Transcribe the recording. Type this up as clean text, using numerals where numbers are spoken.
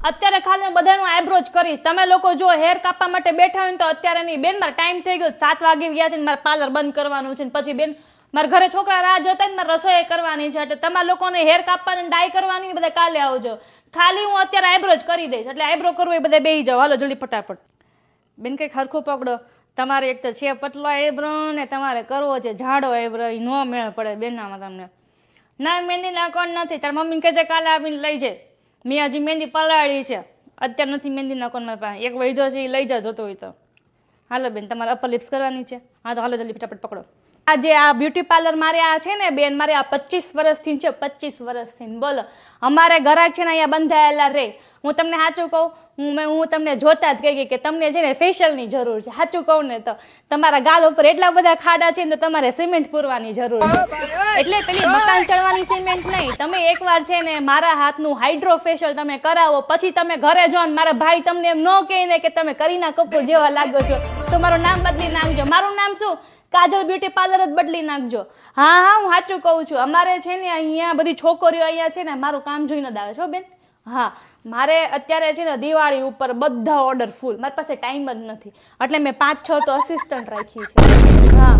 અત્યારે ખાલી હું બધાનું આઈબ્રો જ કરીશ. તમે લોકો જો હેર કાપવા માટે બેઠા હોય ને તો અત્યારે નહીં બેન, મારે ટાઈમ થઈ ગયો, 7 વાગી ગયા છે ને મારે પાર્લર બંધ કરવાનું છે ને પછી બેન મારા ઘરે છોકરા રાહ જોતા ને મારે રસોઈ કરવાની છે એટલે તમારા લોકોને હેર કાપવાની ડાય કરવાની ને બધા કાલે આવજો. ખાલી હું અત્યારે આઈબ્રો જ કરી દઈશ એટલે આઈબ્રો કરવું એ બધા બેસી જાઓ. હાલો જલ્દી ફટાફટ. બેન કંઈક હરખું પકડો. તમારે એક તો છે પતલો આઈબ્રો ને તમારે કરવો છે જાડો આઈબ્રો, એ નો મેળ પડે બેનામાં તમને. ના મહેંદી નાખવાની નથી, તાર મમ્મી કહે છે કાલે આવીને લઈ જાય. મેં હજી મહેંદી પલાળી છે, અત્યારે નથી મહેંદી નાખવાની મારી પાસે. એક વૈધો છે એ લઈ જાઓ જોતો હોય તો. હાલો બેન તમારે અપર લિપ્સ કરવાની છે. હા તો હાલો જલ્દી ફટાફટ પકડો. આ જે આ બ્યુટી પાર્લર મારે આ છે ને બેન, મારે આ 25 વર્ષથી છે, 25 વર્ષથી. બોલો અમારે ઘરાક છે ને અહીંયા બંધાયેલા રે. હું તમને સાચું કહું, હું તમને જોતા જ કહી ગઈ કે તમને છે ને ફેશિયલની જરૂર છે. સાચું કહું ને તો તમારા ગાલ ઉપર એટલા બધા ખાડા છે ને તો તમારે સિમેન્ટ પૂરવાની જરૂર છે. એટલે પેલી મકાન ચડવાની સિમેન્ટ નહીં, તમે એકવાર છે ને મારા હાથનું હાઇડ્રો ફેશિયલ તમે કરાવો પછી તમે ઘરે જો ને મારા ભાઈ તમને એમ ન કહે ને કે તમે કરીના કપૂર જેવા લાગો છો તો મારું નામ બદલી નાખજો. મારું નામ શું? કાજલ બ્યુટી પાર્લર જ બદલી નાખજો. હા હા હું સાચું કહું છું. અમારે છે ને અહીંયા બધી છોકરીઓ અહીંયા છે ને મારું કામ જોઈને જ આવે છે બેન. હા મારે અત્યારે છે ને દિવાળી ઉપર બધા ઓર્ડર ફૂલ, મારી પાસે ટાઈમ જ નથી એટલે મેં 5-6 તો અસિસ્ટન્ટ રાખી છે. હા